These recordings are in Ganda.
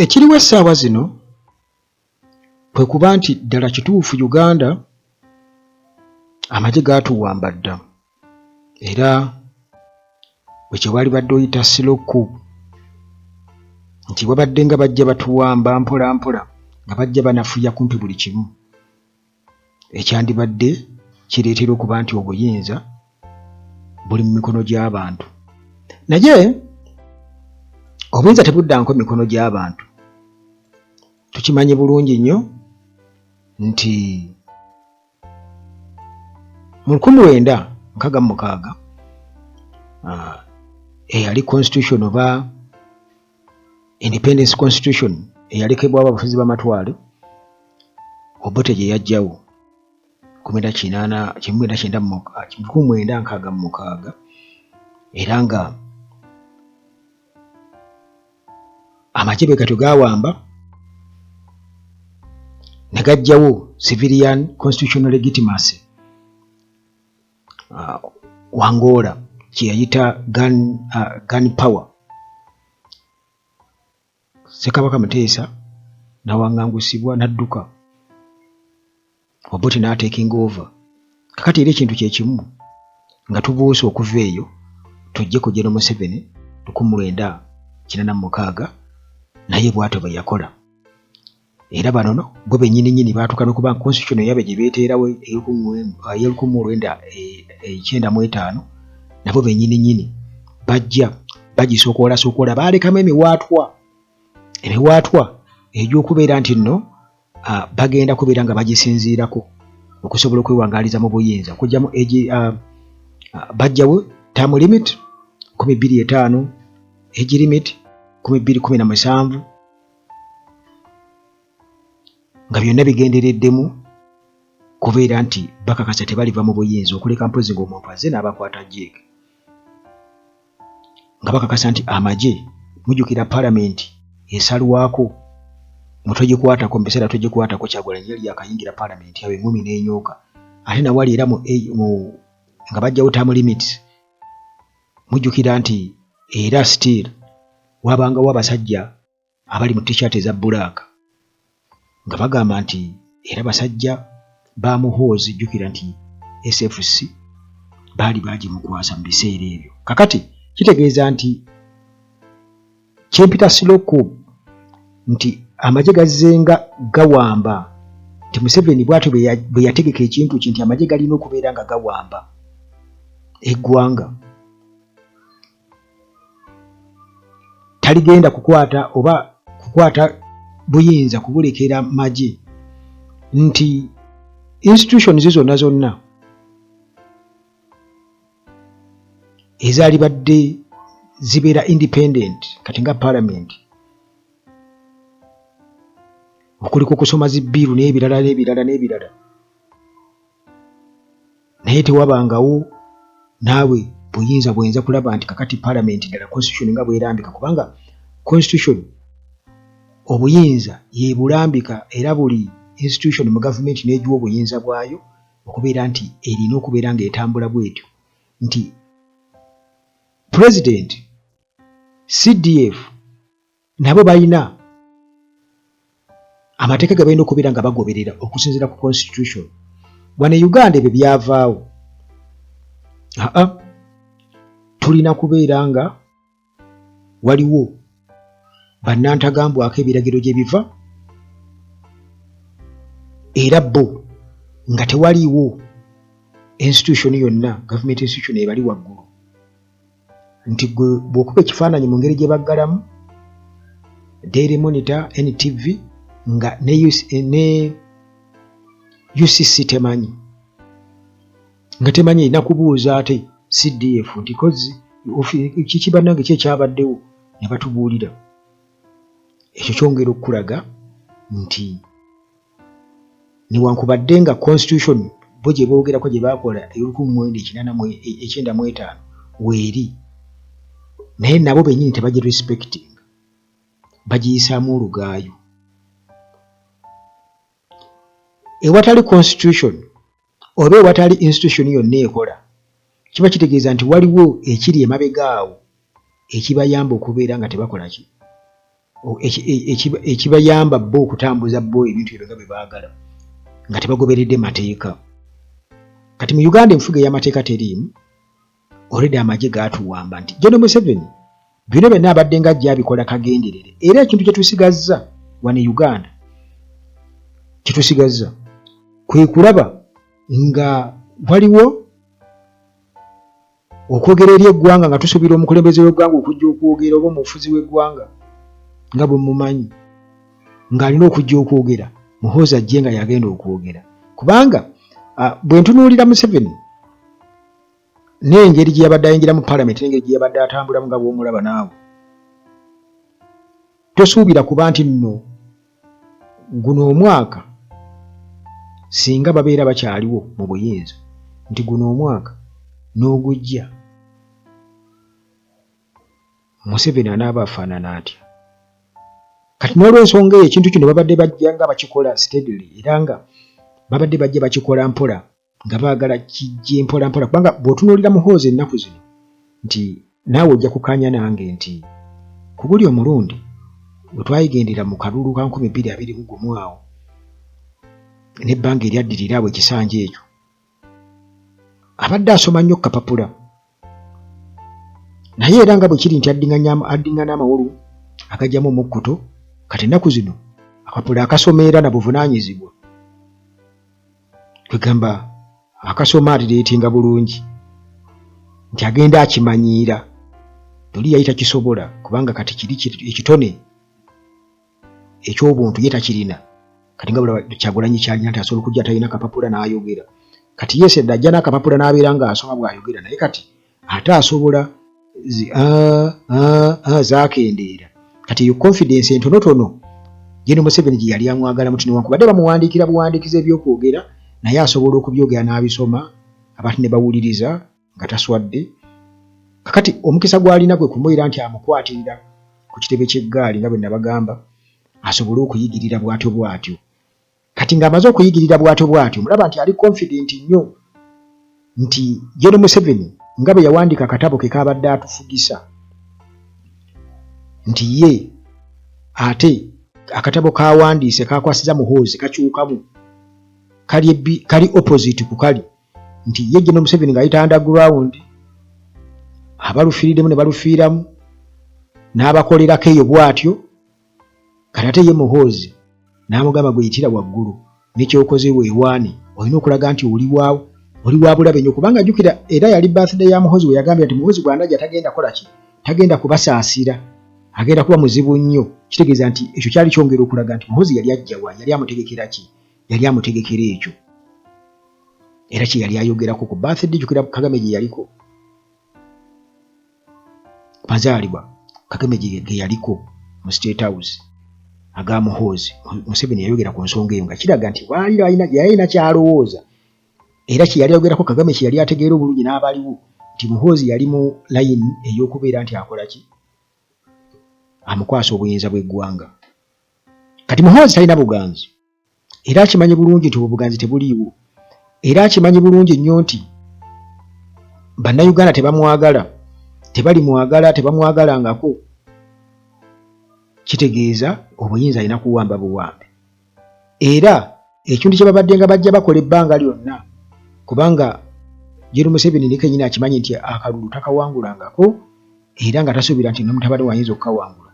ekiriwo essaawa zino kwe kuba nti ddala kituufu Uganda amagye gaatuwamba dda era bwe kyewali badde oyita slow coup nti wabadde nga bajja batuwamba mpola mpola nga bajja banafuya kumpi buli kimu ekyandibadde kireetera okuba nti obuyinza buli mu mikono gy'abantu. Naye obuyinza tebuddanko mu mikono gy'abantu. Tukimanyi bulungi nnyo nti mu 1966 eyali constitution oba independence constitution eyalekebwawo abafuzi b'amatwale Obote gye yajjawo 1966 era nga amagye be gatyo gaawamba ne gajjawo civilian constitutional legitimacy Wangola kye yayita gun power. Ssekabaka Muteesa n'awaŋŋangusibwa n'adduka Obote n'ataking over. Kakati era ekintu kye kimu nga tubuuse okuva eyo tujje ku General Museveni 1986 naye bw'atyo bwe yakola. Era bano bo bennyini baatuuka n'okuba constitution yabe gye beeteerawo 1995 nabo bennyini bajja bagisokoola baalekamu emiwaatwa egy'okubeera nti nno bagenda kubeera nga bagisinziirako okusobola okwewangaaliza mu buyinza okugyamu bajjawo term limit 2025 age limit 2017 nga byonna bigendereddemu kubeera nti bakakasa tebaliva mu buyinza okuleka mpozi ng'omuntu azze n'abakwata jeeke nga bakakasa nti amagye mujjukira palamenti esalwako mutogikwatako mu biseera togikwatako Kyagulanyi yali yakayingira palamenti yawe engumi n'enyooka ate nawali era nga bajjawo term limits mujjukira nti era still wabangawo abasajja abali mu t-shirt eza bbulaaka nga bagamba nti era basajja ba Muhoozi jjukira nti SFC baali bagimukwasa mu biseera ebyo. Kakati kitegeeza nti kyempita slow coup nti amagye gazzenga gawamba nti Museveni bw'atyo bwe yategeka ekintu ki nti amagye galina okubeera nga gawamba eggwanga taligenda kukwata buyinza kubulekera magye nti institutions zonna ezaali badde zibeera independent kati nga parliament okuliko okusoma zibbiiru n'ebirala naye tewabangawo naawe buyinza bwenza kulaba nti kakati parliament ddala constitution nga bwerambika kubanga constitution obuyinza yebulambika era buli institution mu government n'egiwa obuyinza bwayo okubeera nti erina okubeera ng'etambula bwetyo nti president CDF nabo balina amateeka ge balina okubeera nga bagoberera okusinziira ku constitution. Wano e Uganda ebyo byavaawo. Tulina kubeera nga waliwo bannantagambwako ebiragiro gye biva era bo nga tewaliiwo institution yonna government institution ebali waggulu nti gwe bw'okuba ekifaananyi mu ngeri gye baggalamu Daily Monitor, NTV nga ne UCC temanyi nga temanyi erina kubuuza ate CDF nti kozi kiki bannange ki ekyabaddewo ne batubuulira. Ekyo kyongera okulaga nti newankubadde nga constitution bo gye boogerako gye baakola 1995 weeri naye nabo bennyini tebagirespecting bagiyisaamu olugaayo. Ewatali constitution oba ewatali institution yonna ekola kiba kitegeeza nti waliwo ekiri emabega awo ekibayamba okubeera nga tebakola ki ekibayamba bo okutambuza bo ebintu ebyo nga bwe baagala nga tebagoberedde mateeka. Kati mu Uganda enfuga ey'amateeka teriimu, already amagye gaatuwamba nti General Museveni bino byonna abadde nga ajja abikola kagenderere. Era ekintu kye tusigazza wano e Uganda, kye tusigazza kwe kulaba nga waliwo okwogera eri eggwanga nga tusuubira omukulembeze w'eggwanga okujja okwogera, oba omufuzi w'eggwanga nga bwe mumanyi ng'alina okujja okwogera, Muhoozi ajje nga yagenda okwogera. Kubanga bwe ntunuulira Museveni n'engeri gye yabadde ayingira mu Parliament n'engeri gye yabadde atambulamu nga bw'omulaba naawe, tosuubira kuba nti nno guno omwaka singa babeera bakyaliwo mu buyinza nti guno omwaka n'ogujja Museveni anaaba afaanana atya. Kati n'olw'ensonga eyo ekintu kino babadde bajja nga bakikola steadily, era nga babadde bajja bakikola mpola nga baagala kijje mpola mpola, kubanga bw'otunuulira Muhoozi ennaku zino nti naawe ojja kukaanya nange nti ku guli omulundi bwe twayigendera mu kalulu ka 2021 awo n'ebbanga eryaddirira awo ekisanja ekyo, abadde asoma nnyo kapapula, naye era nga bwe kiri nti addingana amawolu agajjamu omukkuto, kati ennaku zino akapapula akasoma era na buvunaanyizibwa, kwegamba akasoma atireetinga bulungi nti agenda akimanyiira, toli yali takisobola kubanga kati kiri ekitone eky'obuntu ye takirina. Kati nga bulaba Kyagulanyi kyalina nti asobola okujja talina kapapula n'ayogera. Kati yes edda ajja n'akapapula n'abeera ng'asoma bw'ayogera, naye kati ate asobola zaakendeera. Kati eyo confidence entonotono General Museveni gye yali amwagala muti newankubadde bamuwandiikira buwandiikiza ebyokwogera, naye asobola okubyogera n'abisoma, abantu ne bawuliriza nga taswadde. Kakati omukisa gw'alina gwe kumubeera nti amukwatirira ku kitebe ky'eggaali nga bwe nabagamba, asobole okuyigirira bw'atyo bw'atyo. Kati ng'amaze okuyigirira bw'atyo bw'atyo, mulaba nti ali confident nnyo nti General Museveni nga bwe yawandiika akatabo ke kaabadde atufugisa, nti ye ate akatabo kawandiise kakwasiza Muhoozi kakyukamu, kali opposite ku kali, nti ye General Museveni ng'ayita underground, abalufiiriddemu ne balufiiramu, n'abakolerako eyo bw'atyo. Kati ate ye Muhoozi n'amugamba gweyitira waggulu, n'ekyokoze weewaane, olina okulaga nti oli wa bulabe nnyo, kubanga ajjukira era yali birthday ya Muhoozi we yagambye nti Muhoozi bw'andajja tagenda kola ki, tagenda kubasaasira, agenda kuba muzibu nnyo. Kitegeeza nti ekyo kyali kyongera okulaga nti Muhoozi yali ajjawa, yali amutegekera ki, yali amutegekera ekyo. Era kye yali ayogerako ku birthday, jjukira Kagame gye yaliko mazaalibwa, Kagame gye yaliko mu State House aga Muhoozi. Museveni yayogera ku nsonga eyo nga kiraga nti yalina kyalowooza, era kye yali ayogerako Kagame kye yali ategeera obulungi n'abaliwo nti Muhoozi yali mu layini ey'okubeera nti akola ki, amukwasa obuyinza bw'eggwanga. Kati Muhoozi talina buganzi, era akimanyi bulungi nti obuganzi tebuliiwo, era akimanyi bulungi nnyo nti bannayuganda tebamwagala, tebalimwagala, tebamwagalangako. Kitegeeza obuyinza alina kuwamba buwambe, era ekintu kye babadde nga bajja bakola ebbanga lyonna, kubanga General Museveni ne kennyini akimanyi nti akalulu takawangulangako, era nga tasuubira nti n'omutabani we ayinza okukawangula.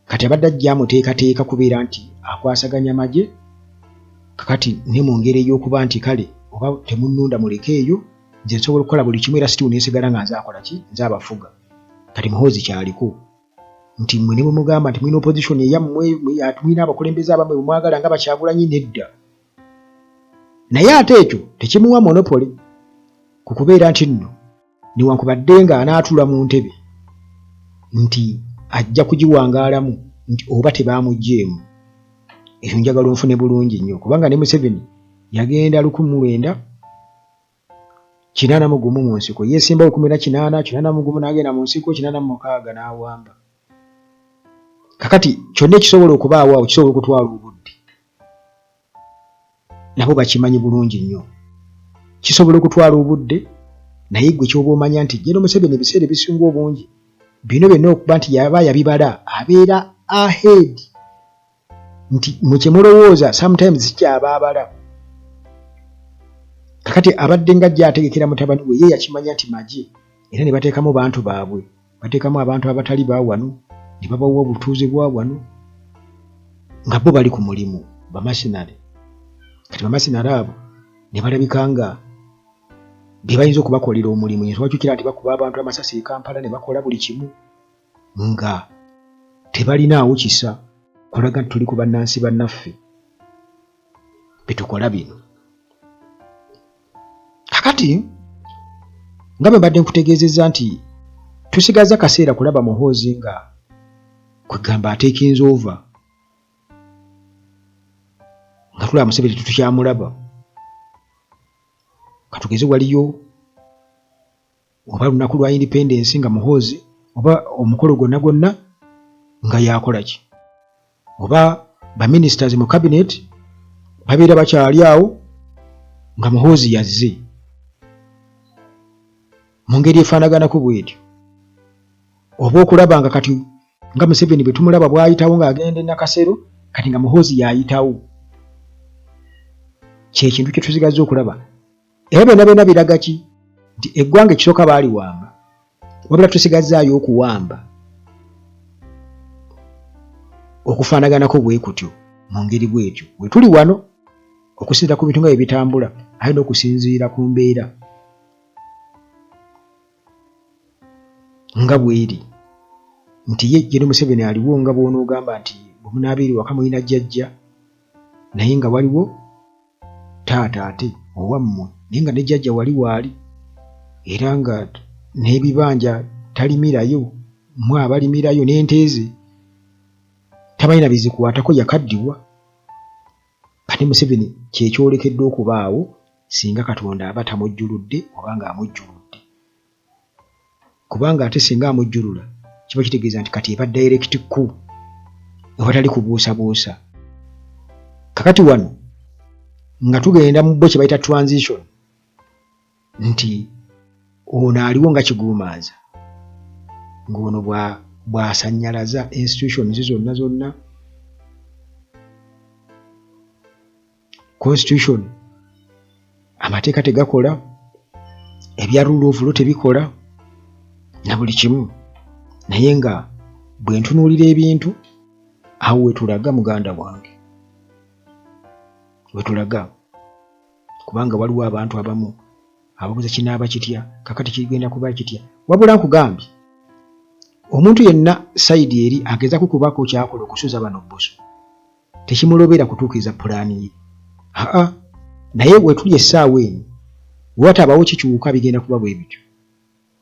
Kati abadde ajja amuteekateeka kubeera nti akwasaganya magye, kakati ne mu ngeri ey'okuba nti kale oba temunnunda muleke eyo, nze nsobola okukola buli kimu era sitiu neesigala nga nze akola ki, nze abafuga. Kati Muhoozi kyaliko nti mmwe ne mugamba nti mulina opposition eyammwe, mulina abakulembeze abamwe bemwagala nga Bakyagulanyi, nedda. Naye ate ekyo tekimuwa monopole ku kubeera nti nno newankubadde nga anaatula mu ntebe nti ajja kugiwangaalamu nti oba tebaamugjeemu. Ekyo njagala onfune bulungi nnyo, kubanga ne Museveni yagenda 1981 mu nsiko, yeesimbawo 18, 81 n'agenda mu nsiko, 86 n'awamba. Kakati kyonna ekisobola okubaawo awo kisobola okutwala obudde, nabo bakimanyi bulungi nnyo, kisobola okutwala obudde. Naye gwe ky'oba omanya nti General Museveni ebiseera ebisinga obungi bino byonna okuba nti yaba yabibala abeera ahead nti mukimulowooza sometimes zikyabaabala. Kakati abadde nga ategekera mutabani we ye yakimanya nti Magye era ne bateekamu bantu baabwe, bateekamu abantu abatali baawano ne babawa obutuuze bwa wano nga bo bali ku mulimu bamasinale. Kati bamasinale abo ne balabika nga be bayinza okubakolera omulimu. Ntwajukira nti bakuba abantu amasasi e Kampala ne bakola buli kimu nga tebalinaawo kisa kulaga nti tuli ku bannansi bannaffe betukola bino. Kakati nga bwe mbadde nkutegeezezza nti tusigaza kaseera kulaba Muhoozi nga kwegamba ateekinze over nga tulaba Museveni tetukyamulaba. Katugeze waliyo oba lunaku lwa independence nga Muhoozi oba omukolo gwonna nga yakola ki, oba baministers mu cabinet babeera bakyali awo nga Muhoozi yazze mu ngeri efaanaganako bwetyo, oba okulaba nga kati nga Museveni bwe tumulaba bw'ayitawo ng'agenda e Nakasero kati nga Muhoozi y'ayitawo. Kyekintu kye tusigazza okulaba. Era byonna biraga ki nti eggwanga ekisooka baaliwamba, wabula tusigazzaayo okuwamba okufaanaganako bwe kutyo mu ngeri bwetyo. Bwe tuli wano okusinziira ku bintu nga bye bitambula, alina okusinziira ku mbeera nga bweri nti ye Gen. Museveni aliwo nga bw'onoogamba nti bwe munaabeera waka mulina jjajja naye nga waliwo taata ate owammwe, naye nga ne jjajja wali waali era nga n'ebibanja talimirayo, mwe abalimirayo n'ente ze tabalina bizikuwaatako, yakaddiwa. Kati Museveni kyekyolekedde okubaawo singa Katonda aba tamujjuludde oba nga amujjuludde, kubanga ate singa amujjulula kiba kitegeeza nti kati eba direct ku oba tali kubuusabuusa. Kakati wano nga tugenda mu bbo kye bayita transition nti ono aliwo nga kiguumaaza, ng'ono bw'asannyalaza institutions zonna constitution, amateeka tegakola, ebya rule of law tebikola na buli kimu. Naye nga bwe ntunuulira ebintu awo wetulaga muganda wange, wetulaga, kubanga waliwo abantu abamu ababuuza kinaaba kitya, kakati kigenda kuba kitya. Wabula nkugambye omuntu yenna sayidi eri agezaako kubaako kyakola okusuza bano bboso tekimulobera kutuukiriza pulaani ye. Naye bwe tuli essaawa eno watabawo kikyuka bigenda kuba bwe bityo.